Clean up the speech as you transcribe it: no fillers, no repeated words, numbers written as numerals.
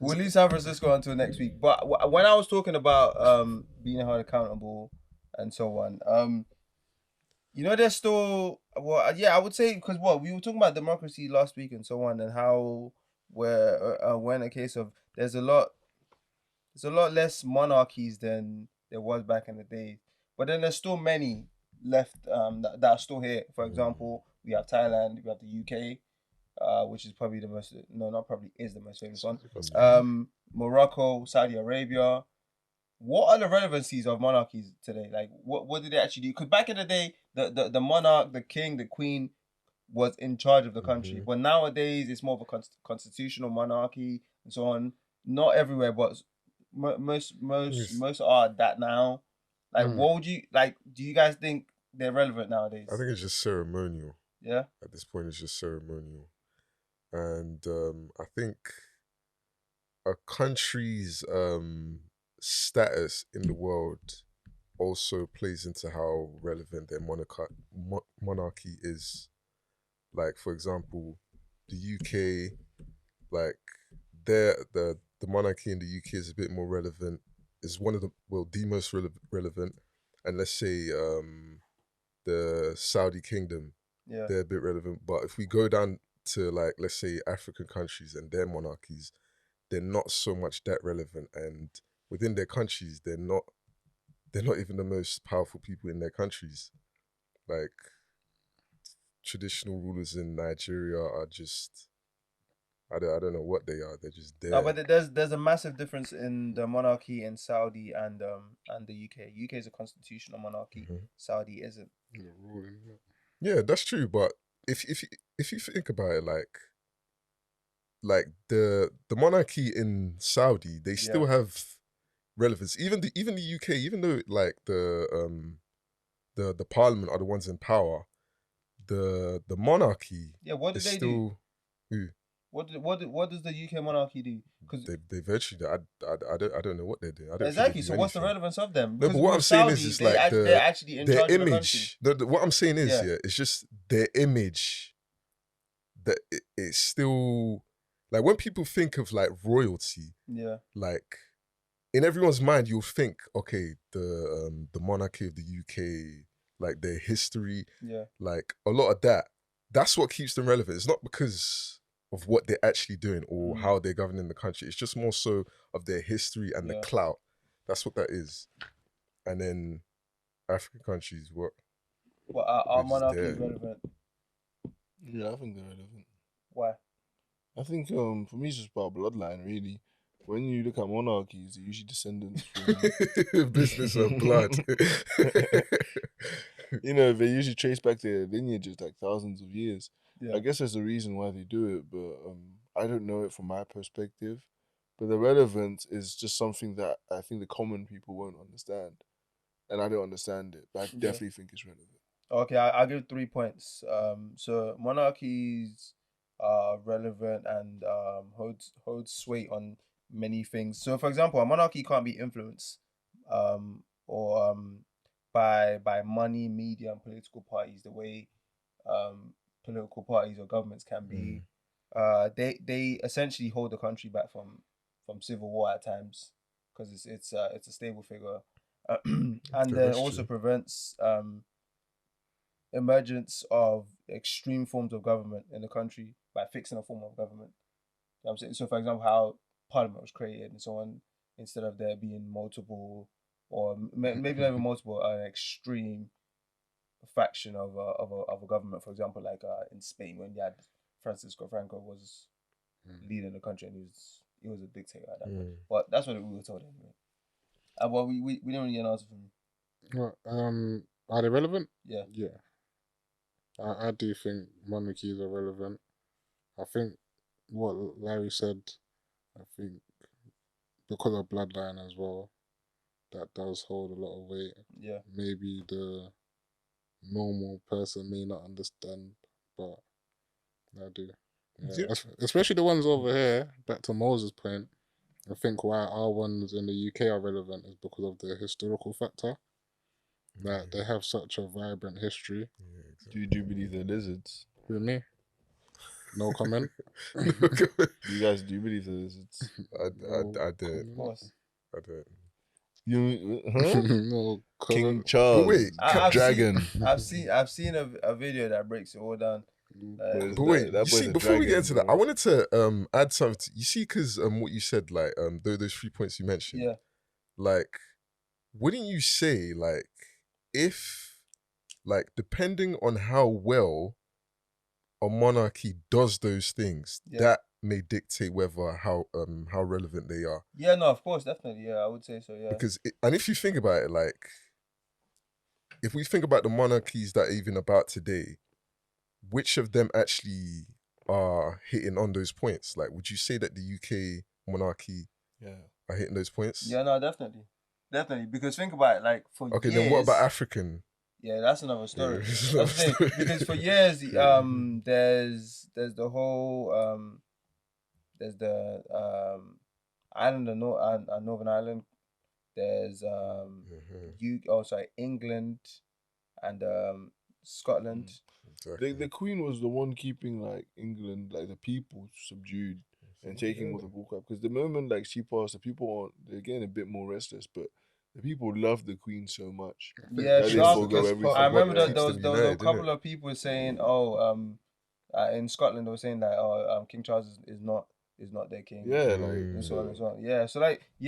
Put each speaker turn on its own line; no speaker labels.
we'll leave San Francisco until next week. But when I was talking about being held accountable and so on, there's still yeah, I would say because we were talking about democracy last week and so on, and how we're in a case of there's a lot less monarchies than there was back in the day, but then there's still many left that are still here. For example, we have Thailand, we have the UK, which is probably the most, no, not probably, is the most famous one. Morocco, Saudi Arabia. What are the relevancies of monarchies today? Like, what did they actually do? Because back in the day, the monarch, the king, the queen was in charge of the country. But nowadays, it's more of a constitutional monarchy and so on. Not everywhere, but most are that now. Like, what would you like? Do you guys think they're relevant nowadays?
I think it's just ceremonial.
Yeah.
At this point, it's just ceremonial, and I think a country's status in the world also plays into how relevant their monarchy is. Like, for example, the UK, like the monarchy in the UK is a bit more relevant. Is one of the most relevant, and let's say the Saudi kingdom, they're a bit relevant. But if we go down to, like, let's say African countries and their monarchies, they're not so much that relevant, and within their countries, they're not even the most powerful people in their countries. Like, traditional rulers in Nigeria are just, I don't know what they are. They're just there.
No, but there's a massive difference in the monarchy in Saudi and the UK. UK is a constitutional monarchy. Saudi isn't.
Yeah, that's true. But if you think about it, like the monarchy in Saudi, they still have relevance. Even the UK, even though like the parliament are the ones in power, the monarchy.
Yeah, what did they
still,
do? What does the UK monarchy do? Because
they virtually, I don't know what they're doing.
Exactly. So what's the relevance of them?
No, but what I'm saying is like
they're actually in
their
charge
image.
of the
what I'm saying is, it's just their image that it's still like when people think of like royalty. Like, in everyone's mind, you'll think, okay, the monarchy of the UK, like their history, like a lot of that. That's what keeps them relevant. It's not because of what they're actually doing or how they're governing the country. It's just more so of their history and the clout. That's what that is. And then African countries, what?
Well, are monarchies relevant?
Yeah, I think they're relevant.
Why?
I think for me it's just about bloodline, really. When you look at monarchies, they're usually descendants from
business of blood.
They usually trace back their lineages like thousands of years. I guess there's a reason why they do it, but I don't know it from my perspective. But the relevance is just something that I think the common people won't understand. And I don't understand it, but I definitely think it's relevant.
Okay, I'll give 3 points. So monarchies are relevant and hold sway on many things. So, for example, a monarchy can't be influenced or by money, media, and political parties the way political parties or governments can be. They essentially hold the country back from civil war at times because it's a stable figure, and then also prevents emergence of extreme forms of government in the country by fixing a form of government. You know what I'm saying? So, for example, how Parliament was created and so on, instead of there being multiple, or maybe not even multiple, an extreme faction of a government. For example, like in Spain, when you had Francisco Franco was leading the country, and he was a dictator at that point. But that's what we were told anyway. Well, we didn't really get an answer from
you. Are they relevant?
Yeah.
I do think monarchies are relevant. I think what Larry said, I think because of bloodline as well, that does hold a lot of weight.
Yeah.
Maybe the normal person may not understand, but I do. Yeah. Especially the ones over here, back to Moses' point, I think why our ones in the UK are relevant is because of the historical factor. Like, they have such a vibrant history.
Do you believe they're lizards?
With me? No comment.
Do you guys do you believe this? It's
I
No
don't.
Of course.
I don't.
you, huh?
no
King
comment.
Charles,
wait,
I've
dragon.
I've seen a video that breaks it all down.
But
But wait,
that
you
boy's
see,
a
before we get
dragon,
into that,
bro.
I wanted to add something. You see, because what you said, like those 3 points you mentioned,
Yeah.
like, wouldn't you say, like, if, like, depending on how well a monarchy does those things,
Yeah.
that may dictate whether how relevant they are.
Yeah, no, of course, definitely. Yeah, I would say so. Yeah.
Because and if you think about it, like, if we think about the monarchies that are even about today, which of them actually are hitting on those points? Like, would you say that the UK monarchy are hitting those points?
Yeah, no, definitely. Because think about it, like for
Okay,
years.
then what about African?
Yeah, that's another story.
Yeah,
That's the thing, because for years, there's the whole there's the island of Northern Ireland. There's England and Scotland.
Exactly.
The Queen was the one keeping like England, like the people subdued and taking all the bull crap. Because the moment like she passed, the people they're getting a bit more restless. But the people love the Queen so much.
Yeah,
that
she
they
asked
forgo
because
everything.
I remember that
keeps
there was
them
a
united,
couple
innit?
of people saying, in Scotland they were saying that King Charles is not their king.
Yeah,
And so on and
so
so on. Yeah, so like